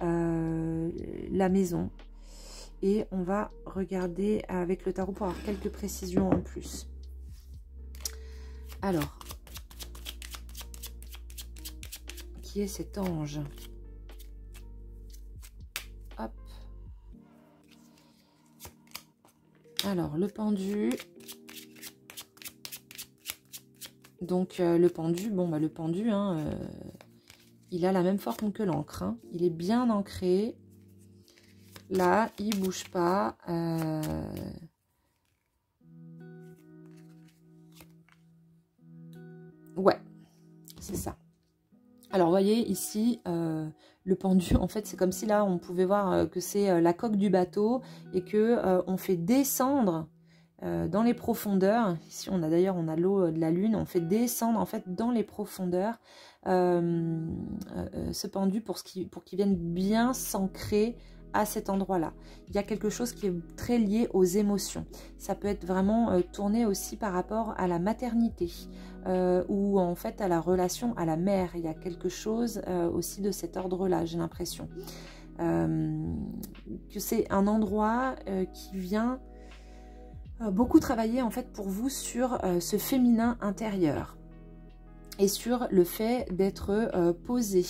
la maison. Et on va regarder avec le tarot pour avoir quelques précisions en plus. Alors, qui est cet ange ? Hop. Alors, le pendu. Donc, le pendu, bon, bah, le pendu, hein, il a la même forme que l'encre. Hein. Il est bien ancré. Là, il bouge pas. Ouais, c'est ça. Alors, vous voyez, ici, le pendu, en fait, c'est comme si là, on pouvait voir que c'est la coque du bateau et que on fait descendre dans les profondeurs. Ici, on a l'eau de la lune. On fait descendre, en fait, dans les profondeurs ce pendu pour qu'il vienne bien s'ancrer à cet endroit-là. Il y a quelque chose qui est très lié aux émotions. Ça peut être vraiment tourné aussi par rapport à la maternité ou en fait à la relation à la mère. Il y a quelque chose aussi de cet ordre-là, j'ai l'impression. Que c'est un endroit qui vient beaucoup travailler en fait pour vous sur ce féminin intérieur et sur le fait d'être posé,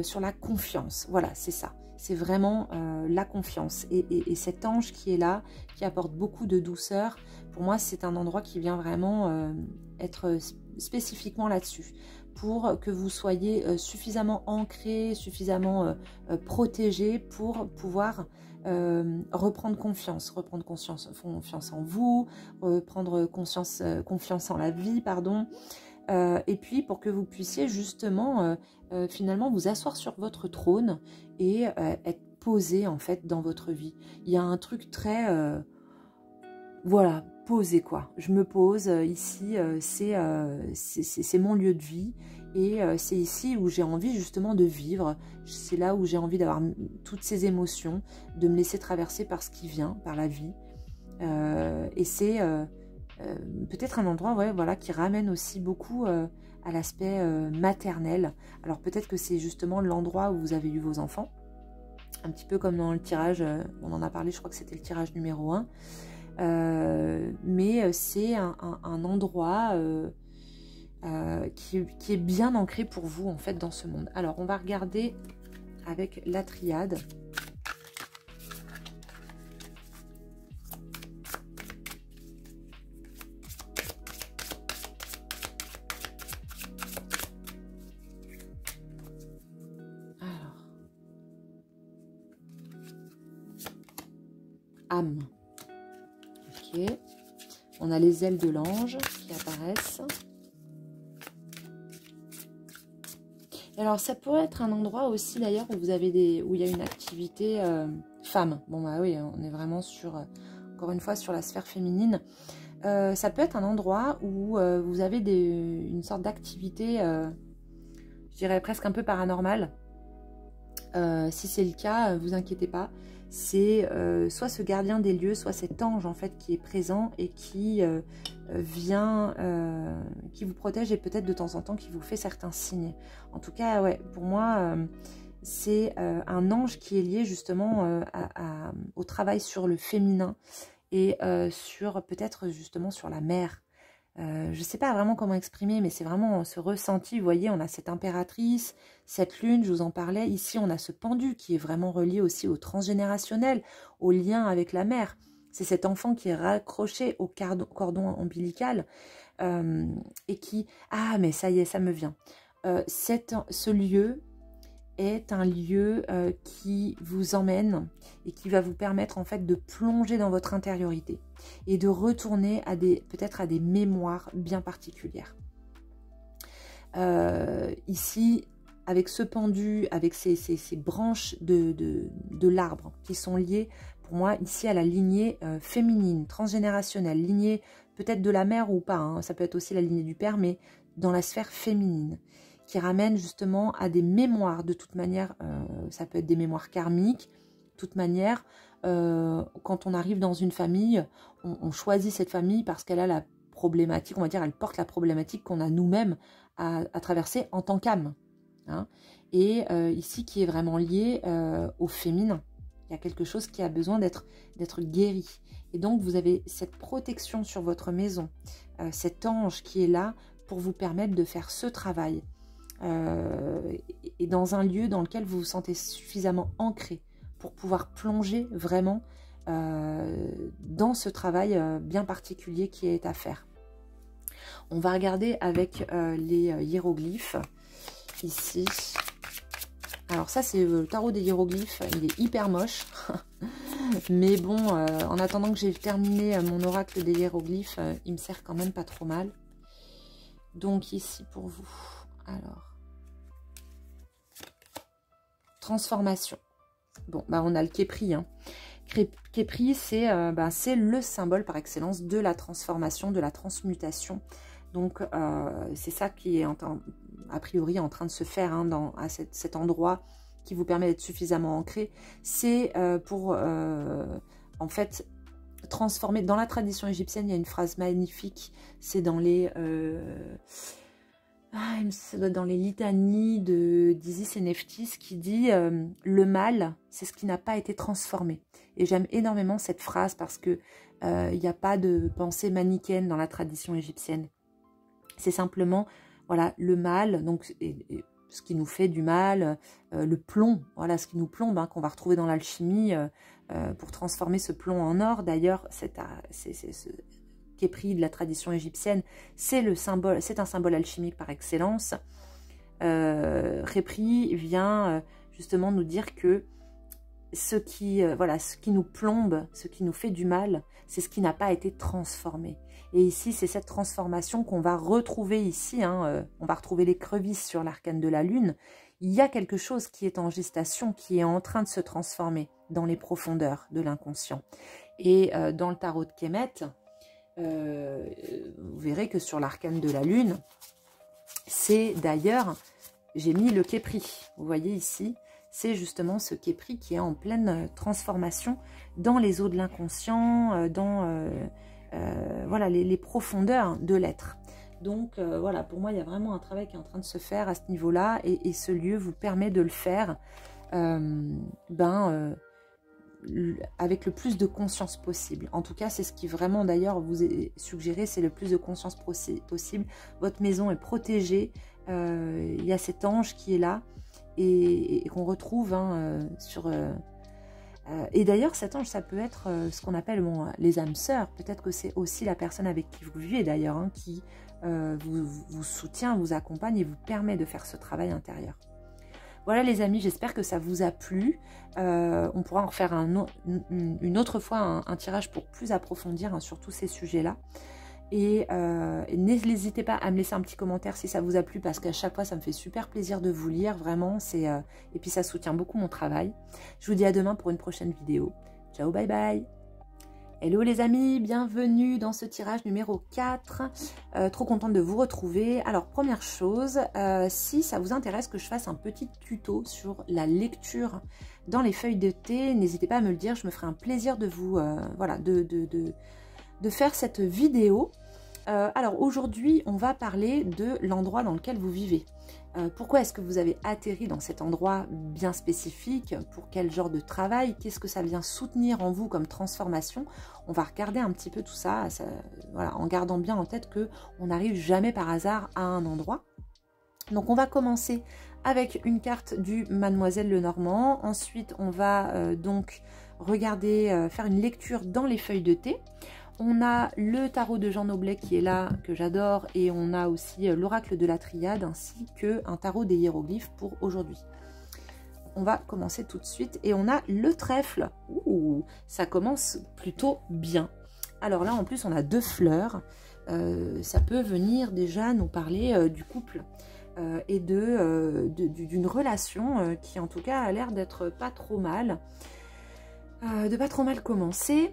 sur la confiance. Voilà, c'est ça. C'est vraiment la confiance. Et cet ange qui est là, qui apporte beaucoup de douceur, pour moi, c'est un endroit qui vient vraiment être spécifiquement là-dessus, pour que vous soyez suffisamment ancré, suffisamment protégé pour pouvoir reprendre confiance en vous, reprendre confiance en la vie, pardon. Et puis pour que vous puissiez justement finalement vous asseoir sur votre trône et être posé en fait dans votre vie. Il y a un truc très voilà, posé quoi. Je me pose ici, c'est mon lieu de vie et c'est ici où j'ai envie justement de vivre. C'est là où j'ai envie d'avoir toutes ces émotions, de me laisser traverser par ce qui vient, par la vie. Et c'est peut-être un endroit ouais, voilà, qui ramène aussi beaucoup à l'aspect maternel. Alors peut-être que c'est justement l'endroit où vous avez eu vos enfants, un petit peu comme dans le tirage, on en a parlé, je crois que c'était le tirage numéro 1, mais c'est un endroit qui est bien ancré pour vous en fait dans ce monde. Alors on va regarder avec la triade. Âme. Ok. On a les ailes de l'ange qui apparaissent. Et alors ça pourrait être un endroit aussi d'ailleurs où vous avez où il y a une activité femme. Bon bah oui, on est vraiment sur encore une fois sur la sphère féminine. Ça peut être un endroit où vous avez une sorte d'activité, je dirais presque un peu paranormale. Si c'est le cas, vous inquiétez pas. C'est soit ce gardien des lieux, soit cet ange en fait qui est présent et qui vient, qui vous protège et peut-être de temps en temps qui vous fait certains signes. En tout cas, ouais, pour moi, c'est un ange qui est lié justement au travail sur le féminin et sur peut-être justement sur la mer. Je ne sais pas vraiment comment exprimer, mais c'est vraiment ce ressenti. Vous voyez, on a cette impératrice, cette lune, je vous en parlais. Ici, on a ce pendu qui est vraiment relié aussi au transgénérationnel, au lien avec la mère. C'est cet enfant qui est raccroché au cordon ombilical et qui... Ah, mais ça y est, ça me vient. Ce lieu est un lieu qui vous emmène et qui va vous permettre en fait de plonger dans votre intériorité et de retourner à peut-être à des mémoires bien particulières. Ici, avec ce pendu, avec ces branches de l'arbre qui sont liées, pour moi, ici à la lignée féminine, transgénérationnelle, lignée peut-être de la mère ou pas, hein, ça peut être aussi la lignée du père, mais dans la sphère féminine, qui ramène justement à des mémoires, de toute manière, ça peut être des mémoires karmiques, de toute manière, quand on arrive dans une famille, on choisit cette famille parce qu'elle a la problématique, on va dire, elle porte la problématique qu'on a nous-mêmes à traverser en tant qu'âme. Hein. Et ici, qui est vraiment lié au féminin. Il y a quelque chose qui a besoin d'être guéri. Et donc, vous avez cette protection sur votre maison, cet ange qui est là pour vous permettre de faire ce travail. Et dans un lieu dans lequel vous vous sentez suffisamment ancré pour pouvoir plonger vraiment dans ce travail bien particulier qui est à faire. On va regarder avec les hiéroglyphes ici. Alors ça c'est le tarot des hiéroglyphes, il est hyper moche. Mais bon, en attendant que j'ai terminé mon oracle des hiéroglyphes, il me sert quand même pas trop mal. Donc ici pour vous, alors... Transformation. Bon, bah on a le Képri. Hein. Képri, c'est le symbole par excellence de la transformation, de la transmutation. Donc, c'est ça qui est a priori en train de se faire hein, à cet endroit qui vous permet d'être suffisamment ancré. C'est pour, en fait, transformer. Dans la tradition égyptienne, il y a une phrase magnifique. C'est dans les... ça doit être dans les litanies d'Isis et Nephthys qui dit le mal, c'est ce qui n'a pas été transformé. Et j'aime énormément cette phrase parce que il n'y a pas de pensée manichéenne dans la tradition égyptienne. C'est simplement, voilà, le mal, donc ce qui nous fait du mal, le plomb, voilà, ce qui nous plombe, hein, qu'on va retrouver dans l'alchimie pour transformer ce plomb en or. D'ailleurs, c'est ce képri de la tradition égyptienne, c'est un symbole alchimique par excellence. Khépri vient justement nous dire que ce qui nous plombe, ce qui nous fait du mal, c'est ce qui n'a pas été transformé. Et ici, c'est cette transformation qu'on va retrouver ici. Hein, on va retrouver l'écrevisse sur l'arcane de la lune. Il y a quelque chose qui est en gestation, qui est en train de se transformer dans les profondeurs de l'inconscient. Et dans le tarot de Kemet, vous verrez que sur l'arcane de la lune, c'est d'ailleurs, j'ai mis le képri. Vous voyez ici, c'est justement ce képri qui est en pleine transformation dans les eaux de l'inconscient, dans voilà, les profondeurs de l'être. Donc voilà, pour moi, il y a vraiment un travail qui est en train de se faire à ce niveau-là, et ce lieu vous permet de le faire avec le plus de conscience possible. En tout cas, c'est ce qui vraiment d'ailleurs vous est suggéré, c'est le plus de conscience possible. Votre maison est protégée, il y a cet ange qui est là, et qu'on retrouve hein, et d'ailleurs, cet ange, ça peut être ce qu'on appelle les âmes sœurs. Peut-être que c'est aussi la personne avec qui vous vivez d'ailleurs, hein, qui vous soutient, vous accompagne et vous permet de faire ce travail intérieur. Voilà les amis, j'espère que ça vous a plu. On pourra en refaire une autre fois un tirage pour plus approfondir hein, sur tous ces sujets-là. Et n'hésitez pas à me laisser un petit commentaire si ça vous a plu, parce qu'à chaque fois ça me fait super plaisir de vous lire, vraiment. Et puis ça soutient beaucoup mon travail. Je vous dis à demain pour une prochaine vidéo. Ciao, bye bye. Hello les amis, bienvenue dans ce tirage numéro 4. Trop contente de vous retrouver. Alors première chose, si ça vous intéresse que je fasse un petit tuto sur la lecture dans les feuilles de thé, n'hésitez pas à me le dire, je me ferai un plaisir de vous, voilà, de faire cette vidéo. Alors aujourd'hui, on va parler de l'endroit dans lequel vous vivez. Pourquoi est-ce que vous avez atterri dans cet endroit bien spécifique? Pour quel genre de travail? Qu'est-ce que ça vient soutenir en vous comme transformation? On va regarder un petit peu tout ça, voilà, en gardant bien en tête qu'on n'arrive jamais par hasard à un endroit. Donc on va commencer avec une carte du Mademoiselle Lenormand. Ensuite, on va donc regarder, faire une lecture dans les feuilles de thé. On a le tarot de Jean Noblet qui est là, que j'adore, et on a aussi l'oracle de la Triade, ainsi qu'un tarot des hiéroglyphes pour aujourd'hui. On va commencer tout de suite, et on a le trèfle. Ouh, ça commence plutôt bien. Alors là, en plus, on a 2 fleurs. Ça peut venir déjà nous parler du couple et d'une relation qui, en tout cas, a l'air d'être pas trop mal, commencer.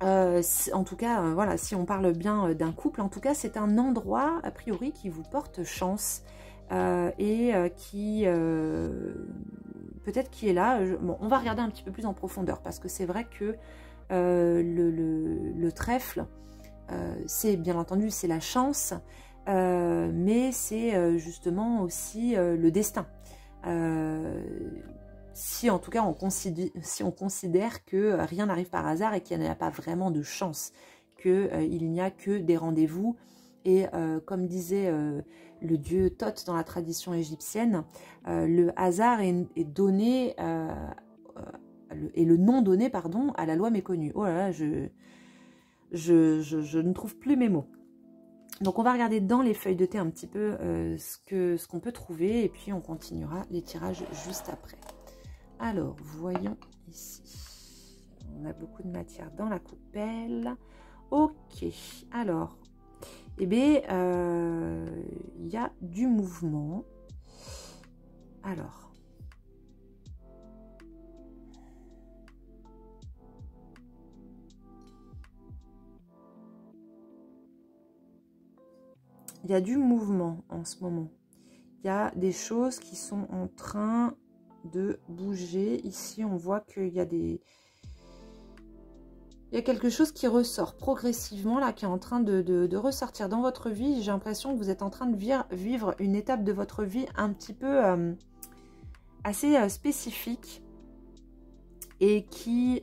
En tout cas, voilà, si on parle bien d'un couple, en tout cas, c'est un endroit, a priori, qui vous porte chance et qui, peut-être qui est là. Bon, on va regarder un petit peu plus en profondeur, parce que c'est vrai que le trèfle, c'est bien entendu, c'est la chance, mais c'est justement aussi le destin. Si en tout cas si on considère que rien n'arrive par hasard et qu'il n'y a pas vraiment de chance, qu'il n'y a que des rendez-vous, et comme disait le dieu Thoth dans la tradition égyptienne, le hasard est donné, et le nom donné, pardon, à la loi méconnue. Oh là là, je ne trouve plus mes mots. Donc on va regarder dans les feuilles de thé un petit peu ce qu'on peut trouver, et puis on continuera les tirages juste après. Alors, voyons ici. On a beaucoup de matière dans la coupelle. Ok, alors, eh bien, il y a du mouvement. Alors, il y a du mouvement en ce moment. Il y a des choses qui sont en train de bouger. Ici, on voit qu'il y a des... il y a quelque chose qui ressort progressivement, là, qui est en train de ressortir dans votre vie. J'ai l'impression que vous êtes en train de vivre une étape de votre vie un petit peu assez spécifique et qui...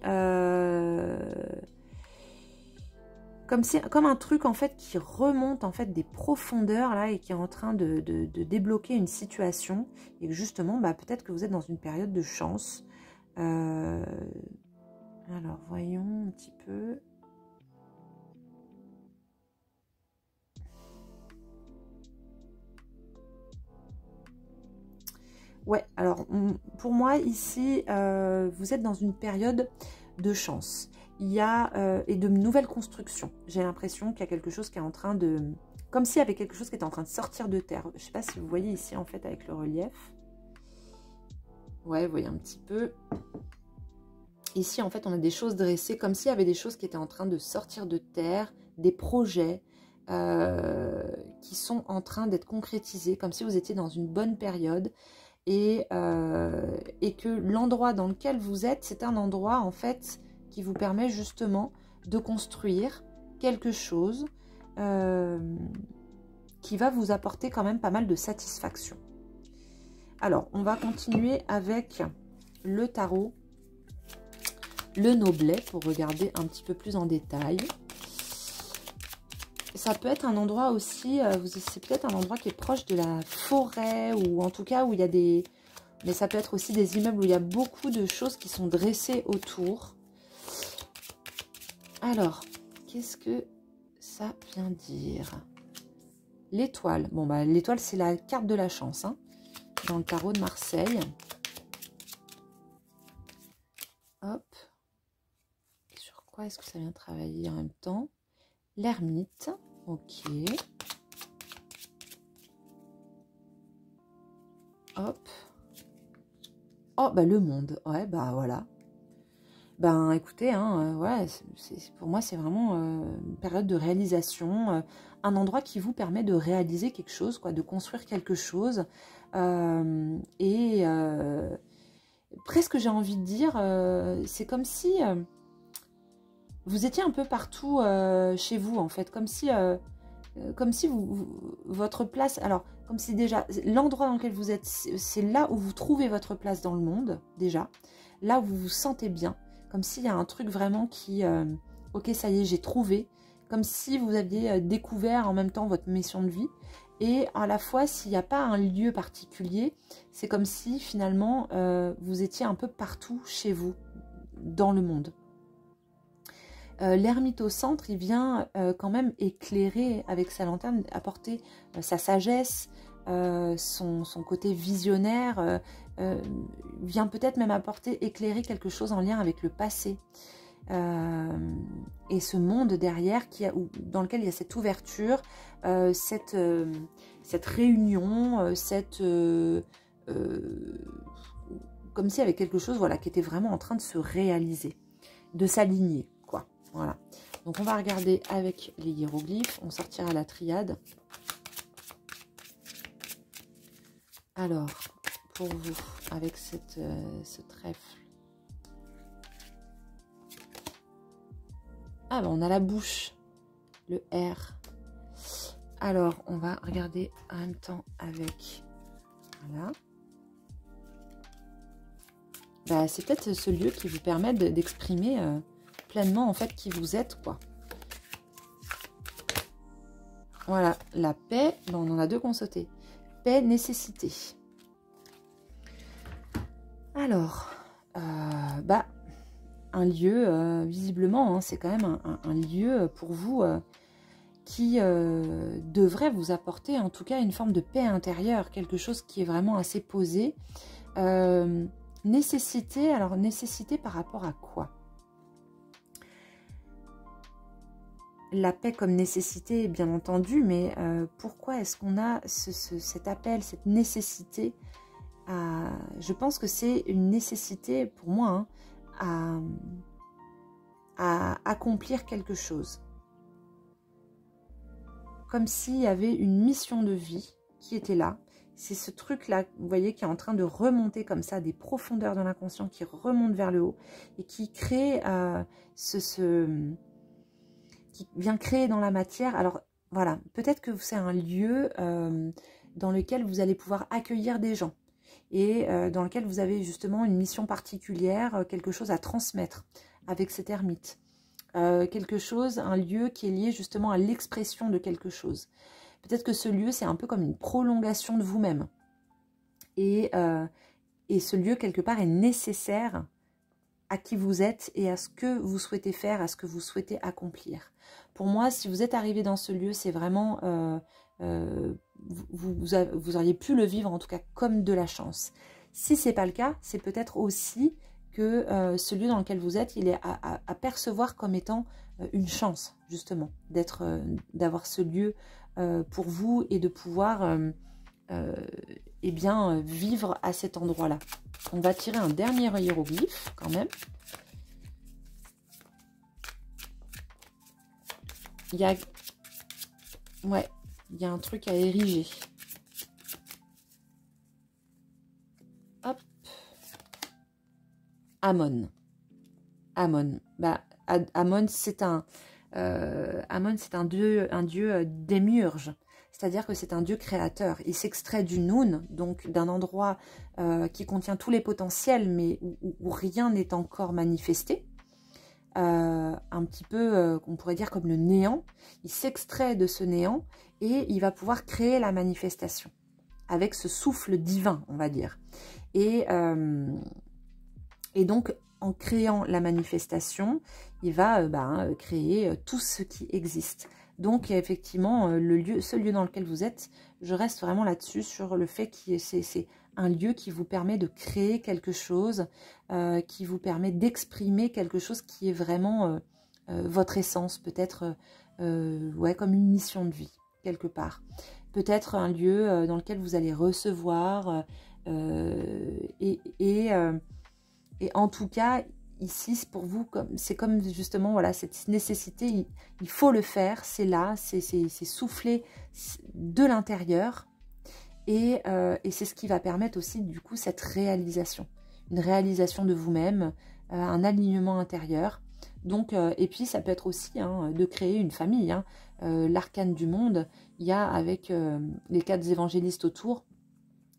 comme un truc en fait qui remonte en fait des profondeurs là et qui est en train de débloquer une situation et que justement bah, peut-être que vous êtes dans une période de chance. Alors voyons un petit peu. Ouais, alors pour moi ici vous êtes dans une période de chance. Il y a et de nouvelles constructions. J'ai l'impression qu'il y a quelque chose qui est en train de... Comme s'il y avait quelque chose qui était en train de sortir de terre. Je ne sais pas si vous voyez ici en fait avec le relief. Ouais, vous voyez un petit peu. Ici en fait on a des choses dressées comme s'il y avait des choses qui étaient en train de sortir de terre, des projets qui sont en train d'être concrétisés, comme si vous étiez dans une bonne période. Et que l'endroit dans lequel vous êtes, c'est un endroit en fait qui vous permet justement de construire quelque chose qui va vous apporter quand même pas mal de satisfaction. Alors, on va continuer avec le tarot, le Noblet, pour regarder un petit peu plus en détail. Ça peut être un endroit aussi, c'est peut-être un endroit qui est proche de la forêt, ou en tout cas où il y a des... Mais ça peut être aussi des immeubles où il y a beaucoup de choses qui sont dressées autour. Alors, qu'est-ce que ça vient dire? L'étoile. Bon, bah, l'étoile, c'est la carte de la chance, hein, dans le tarot de Marseille. Hop. Sur quoi est-ce que ça vient travailler en même temps? L'ermite. Ok. Hop. Oh, bah le monde. Ouais, bah voilà. Ben écoutez, hein, ouais, pour moi c'est vraiment une période de réalisation, un endroit qui vous permet de réaliser quelque chose, quoi, de construire quelque chose. Presque j'ai envie de dire, c'est comme si vous étiez un peu partout chez vous en fait, comme si votre place, alors comme si déjà l'endroit dans lequel vous êtes, c'est là où vous trouvez votre place dans le monde, déjà, là où vous vous sentez bien. Comme s'il y a un truc vraiment qui... ok, ça y est, j'ai trouvé. Comme si vous aviez découvert en même temps votre mission de vie. Et à la fois, s'il n'y a pas un lieu particulier, c'est comme si finalement, vous étiez un peu partout chez vous, dans le monde. L'ermite au centre, il vient quand même éclairer avec sa lanterne, apporter sa sagesse, son côté visionnaire, vient peut-être même apporter, éclairer quelque chose en lien avec le passé. Et ce monde derrière dans lequel il y a cette ouverture, cette réunion, comme s'il y avait quelque chose voilà, qui était vraiment en train de se réaliser, de s'aligner, quoi. Voilà. Donc on va regarder avec les hiéroglyphes, on sortira la triade. Alors, pour vous, avec ce trèfle. Ah ben on a la bouche, le R. Alors, on va regarder en même temps avec... Voilà. Bah, c'est peut-être ce lieu qui vous permet d'exprimer pleinement en fait qui vous êtes, quoi. Voilà, la paix, bon, on en a deux qu'on sauté. Paix, nécessité. Alors, bah, un lieu, visiblement, hein, c'est quand même un lieu pour vous qui devrait vous apporter en tout cas une forme de paix intérieure, quelque chose qui est vraiment assez posé. Nécessité, alors nécessité par rapport à quoi? La paix comme nécessité, bien entendu, mais pourquoi est-ce qu'on a cet appel, cette nécessité à... Je pense que c'est une nécessité pour moi hein, à accomplir quelque chose. Comme s'il y avait une mission de vie qui était là. c'est ce truc-là, vous voyez, qui est en train de remonter comme ça, des profondeurs de l'inconscient qui remontent vers le haut et qui crée qui vient créer dans la matière. Alors voilà, peut-être que c'est un lieu dans lequel vous allez pouvoir accueillir des gens et dans lequel vous avez justement une mission particulière, quelque chose à transmettre avec cet ermite. Quelque chose, un lieu qui est lié justement à l'expression de quelque chose. Peut-être que ce lieu, c'est un peu comme une prolongation de vous-même. Et ce lieu, quelque part, est nécessaire à qui vous êtes et à ce que vous souhaitez faire, à ce que vous souhaitez accomplir. Pour moi, si vous êtes arrivé dans ce lieu, c'est vraiment... vous auriez pu le vivre, en tout cas, comme de la chance. Si ce n'est pas le cas, c'est peut-être aussi que ce lieu dans lequel vous êtes, il est à percevoir comme étant une chance, justement, d'avoir ce lieu pour vous et de pouvoir eh bien, vivre à cet endroit-là. On va tirer un dernier hiéroglyphe, quand même. Il y a... Ouais, il y a un truc à ériger. Hop. Amon. Amon. Bah, Amon, c'est un dieu démiurge. C'est-à-dire que c'est un dieu créateur. Il s'extrait du Noun, donc d'un endroit qui contient tous les potentiels, mais où rien n'est encore manifesté. Un petit peu, on pourrait dire comme le néant. Il s'extrait de ce néant et il va pouvoir créer la manifestation avec ce souffle divin, on va dire. Et donc, en créant la manifestation, il va créer tout ce qui existe. Donc, effectivement, ce lieu dans lequel vous êtes, je reste vraiment là-dessus, sur le fait que c'est un lieu qui vous permet de créer quelque chose, qui vous permet d'exprimer quelque chose qui est vraiment votre essence, peut-être ouais, comme une mission de vie, quelque part. Peut-être un lieu dans lequel vous allez recevoir et en tout cas, ici, pour vous, c'est comme justement voilà, cette nécessité, il faut le faire, c'est là, c'est souffler de l'intérieur. Et c'est ce qui va permettre aussi, du coup, cette réalisation. Une réalisation de vous-même, un alignement intérieur. Donc, et puis, ça peut être aussi de créer une famille. L'arcane du monde, il y a avec les 4 évangélistes autour,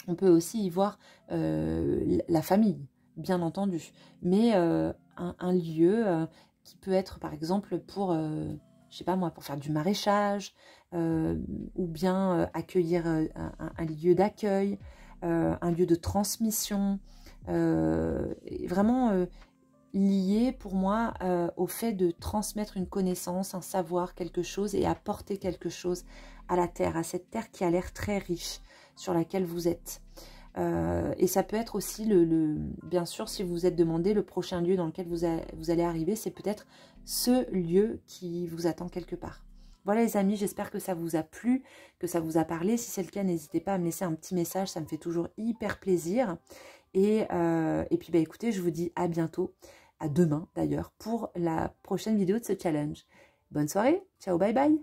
on peut aussi y voir la famille, bien entendu. Mais un lieu qui peut être, par exemple, pour, je sais pas moi, pour faire du maraîchage, ou bien accueillir un lieu d'accueil, un lieu de transmission, vraiment lié pour moi au fait de transmettre une connaissance, un savoir, quelque chose et apporter quelque chose à la terre, à cette terre qui a l'air très riche sur laquelle vous êtes. Et ça peut être aussi, bien sûr, si vous vous êtes demandé, le prochain lieu dans lequel vous allez arriver, c'est peut-être ce lieu qui vous attend quelque part. Voilà les amis, j'espère que ça vous a plu, que ça vous a parlé. Si c'est le cas, n'hésitez pas à me laisser un petit message, ça me fait toujours hyper plaisir. Et puis bah, écoutez, je vous dis à bientôt, à demain d'ailleurs, pour la prochaine vidéo de ce challenge. Bonne soirée, ciao, bye bye.